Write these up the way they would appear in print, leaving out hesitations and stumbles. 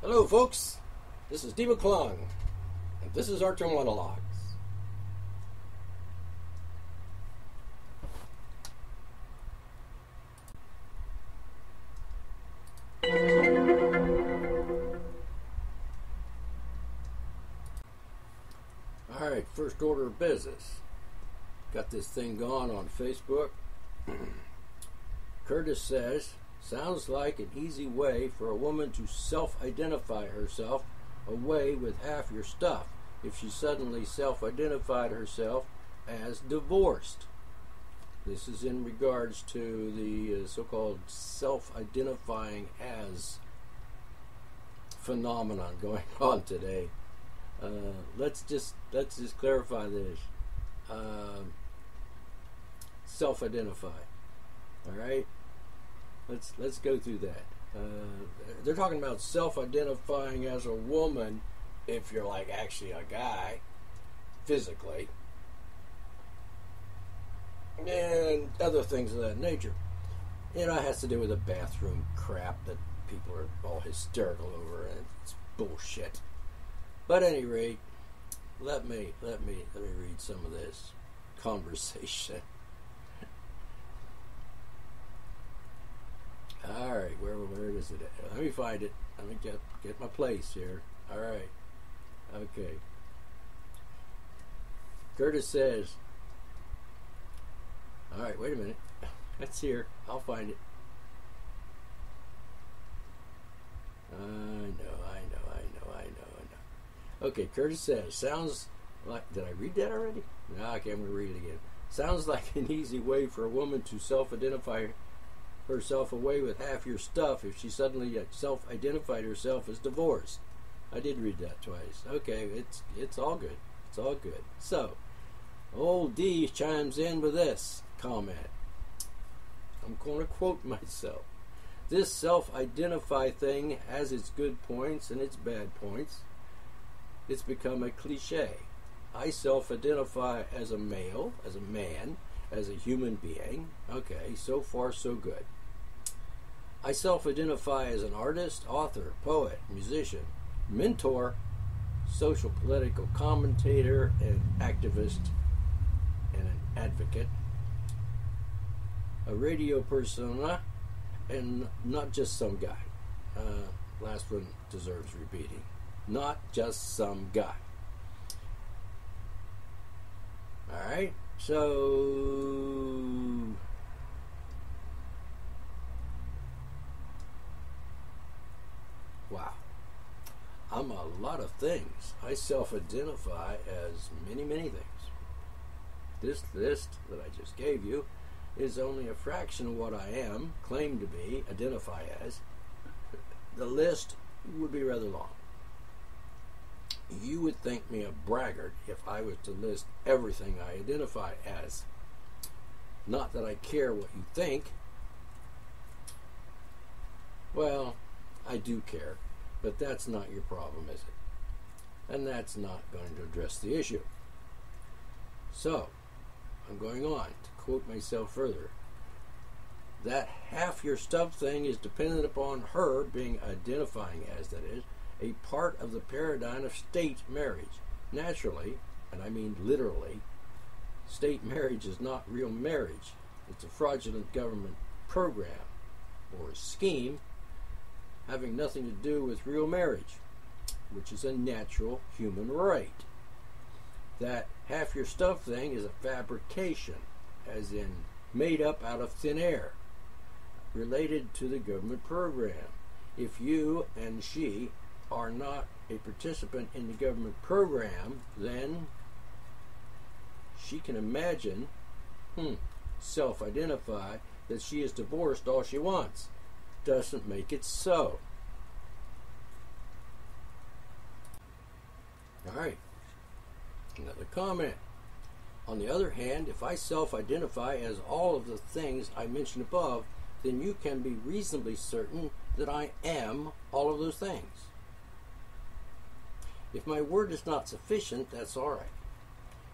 Hello, folks. This is Diva Klung, and this is Archer Monologues. Alright, first order of business. Got this thing going on Facebook. Curtis says, sounds like an easy way for a woman to self-identify herself away with half your stuff if she suddenly self-identified herself as divorced. This is in regards to the so-called self-identifying as phenomenon going on today. Let's just clarify this. Self-identify. All right. Let's go through that. They're talking about self-identifying as a woman if you're like actually a guy physically, and other things of that nature. You know, it has to do with the bathroom crap that people are all hysterical over, and it's bullshit. But at any rate, let me read some of this conversation. All right, where is it at? Let me find it. Let me get my place here. All right, okay. Curtis says, all right, wait a minute. That's here. I'll find it. I know. Okay, Curtis says, sounds like, did I read that already? No, okay, I'm going to read it again. Sounds like an easy way for a woman to self-identify herself away with half your stuff if she suddenly self-identified herself as divorced. I did read that twice. Okay, it's all good. It's all good. So, old D chimes in with this comment. I'm going to quote myself. This self-identify thing has its good points and its bad points. It's become a cliche. I self-identify as a male, as a man, as a human being. Okay, so far so good. I self-identify as an artist, author, poet, musician, mentor, social political commentator, an activist, and an advocate, a radio persona, and not just some guy. Last one deserves repeating. Not just some guy. Alright, so wow. I'm a lot of things. I self-identify as many things. This list that I just gave you is only a fraction of what I am, claim to be, identify as. The list would be rather long. You would think me a braggart if I was to list everything I identify as. Not that I care what you think. Well, I do care, but that's not your problem, is it? And that's not going to address the issue. So, I'm going on to quote myself further. That half your stuff thing is dependent upon her being identifying as, that is, a part of the paradigm of state marriage. Naturally, and I mean literally, state marriage is not real marriage. It's a fraudulent government program or scheme having nothing to do with real marriage, which is a natural human right. That half your stuff thing is a fabrication, as in made up out of thin air, related to the government program. If you and she are not a participant in the government program, then she can imagine, self-identify that she is divorced all she wants. Doesn't make it so. Alright, another comment. On the other hand, if I self-identify as all of the things I mentioned above, then you can be reasonably certain that I am all of those things. If my word is not sufficient, that's all right.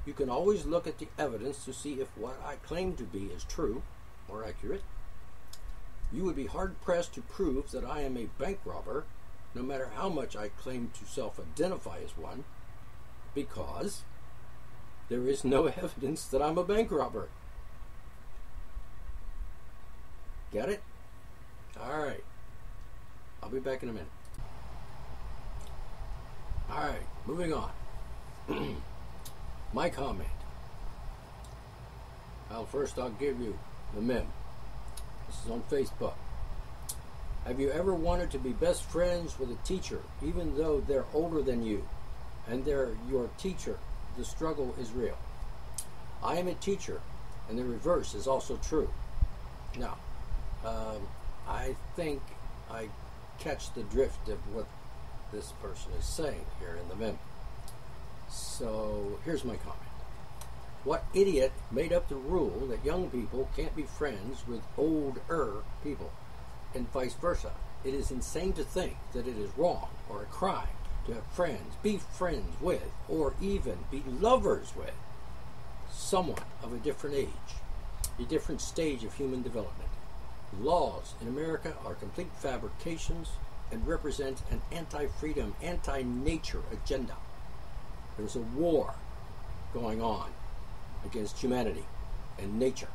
You can always look at the evidence to see if what I claim to be is true or accurate. You would be hard-pressed to prove that I am a bank robber no matter how much I claim to self-identify as one, because there is no evidence that I'm a bank robber. Get it? All right. I'll be back in a minute. All right, moving on. My comment. I'll give you the meme. This is on Facebook. Have you ever wanted to be best friends with a teacher, even though they're older than you, and they're your teacher? The struggle is real. I am a teacher, and the reverse is also true. Now, I think I catch the drift of what this person is saying here in the meme. So here's my comment. What idiot made up the rule that young people can't be friends with older people, and vice versa? It is insane to think that it is wrong or a crime to have friends, be friends with, or even be lovers with someone of a different age, a different stage of human development. Laws in America are complete fabrications and represent an anti-freedom, anti-nature agenda. There's a war going on against humanity and nature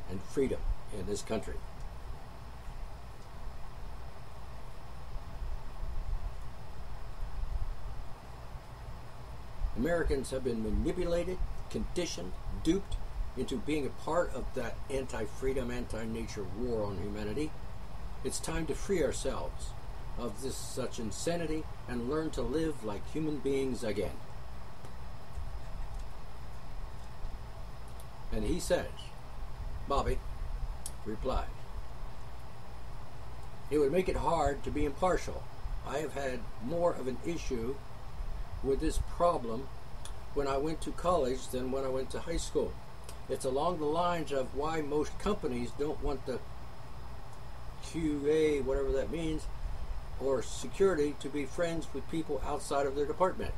and freedom in this country. Americans have been manipulated, conditioned, duped into being a part of that anti-freedom, anti-nature war on humanity. It's time to free ourselves of such insanity and learn to live like human beings again. And he says, Bobby replied, it would make it hard to be impartial. I have had more of an issue with this problem when I went to college than when I went to high school. It's along the lines of why most companies don't want the QA, whatever that means, or security to be friends with people outside of their department.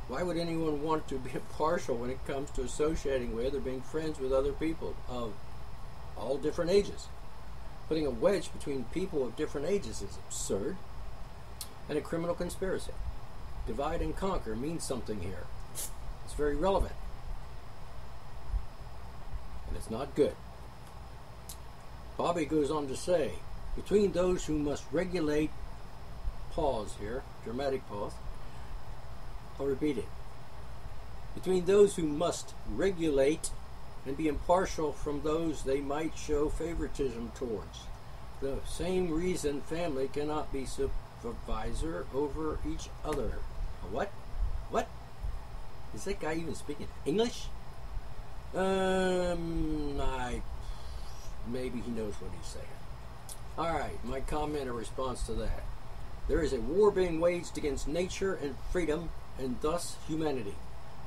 Why would anyone want to be impartial when it comes to associating with or being friends with other people of all different ages? Putting a wedge between people of different ages is absurd and a criminal conspiracy. Divide and conquer means something here. It's very relevant. And it's not good. Bobby goes on to say, between those who must regulate, pause here, dramatic pause, I'll repeat it. Between those who must regulate and be impartial from those they might show favoritism towards. The same reason family cannot be supervisor over each other. What? What? Is that guy even speaking English? Maybe he knows what he's saying. Alright, my comment or response to that. There is a war being waged against nature and freedom, and thus humanity.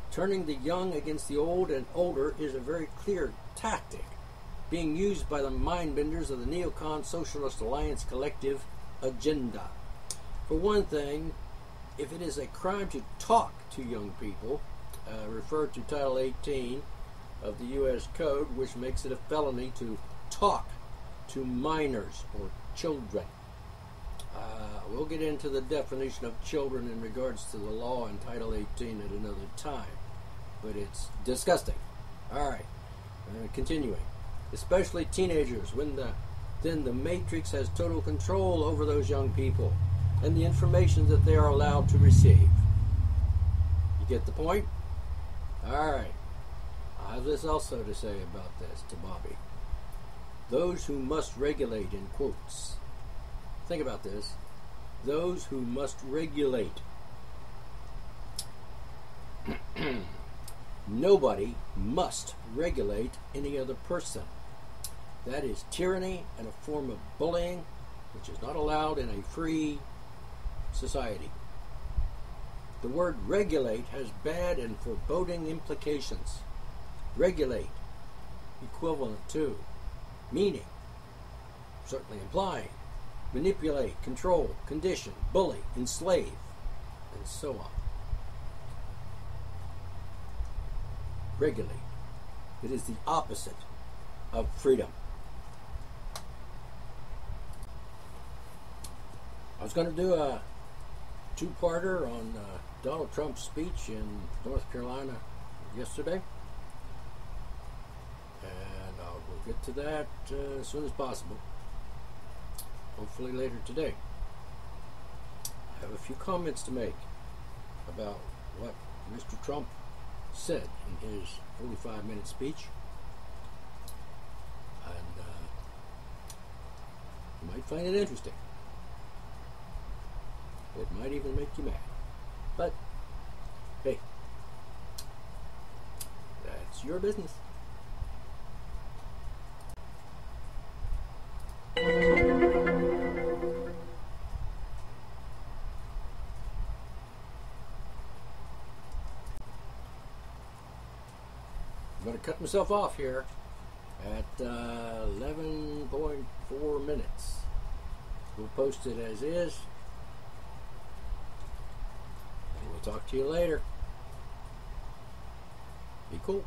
Turning the young against the old and older is a very clear tactic being used by the mind-benders of the Neocon Socialist Alliance Collective agenda. For one thing, if it is a crime to talk to young people, refer to Title 18 of the U.S. Code, which makes it a felony to talk to minors or children. We'll get into the definition of children in regards to the law in Title 18 at another time, but it's disgusting. All right, continuing. Especially teenagers, then the Matrix has total control over those young people and the information that they are allowed to receive. You get the point? All right. I have this also to say about this to Bobby. Those who must regulate, in quotes. Think about this. Those who must regulate. Nobody must regulate any other person. That is tyranny and a form of bullying, which is not allowed in a free society. The word regulate has bad and foreboding implications. Regulate, equivalent to, meaning, certainly implying, manipulate, control, condition, bully, enslave, and so on. Regulate. It is the opposite of freedom. I was going to do a two-parter on Donald Trump's speech in North Carolina yesterday, and we'll get to that as soon as possible, hopefully later today. I have a few comments to make about what Mr. Trump said in his 45-minute speech, and you might find it interesting. It might even make you mad. But, hey, that's your business. I'm going to cut myself off here at 11.4 minutes. We'll post it as is. And we'll talk to you later. Be cool.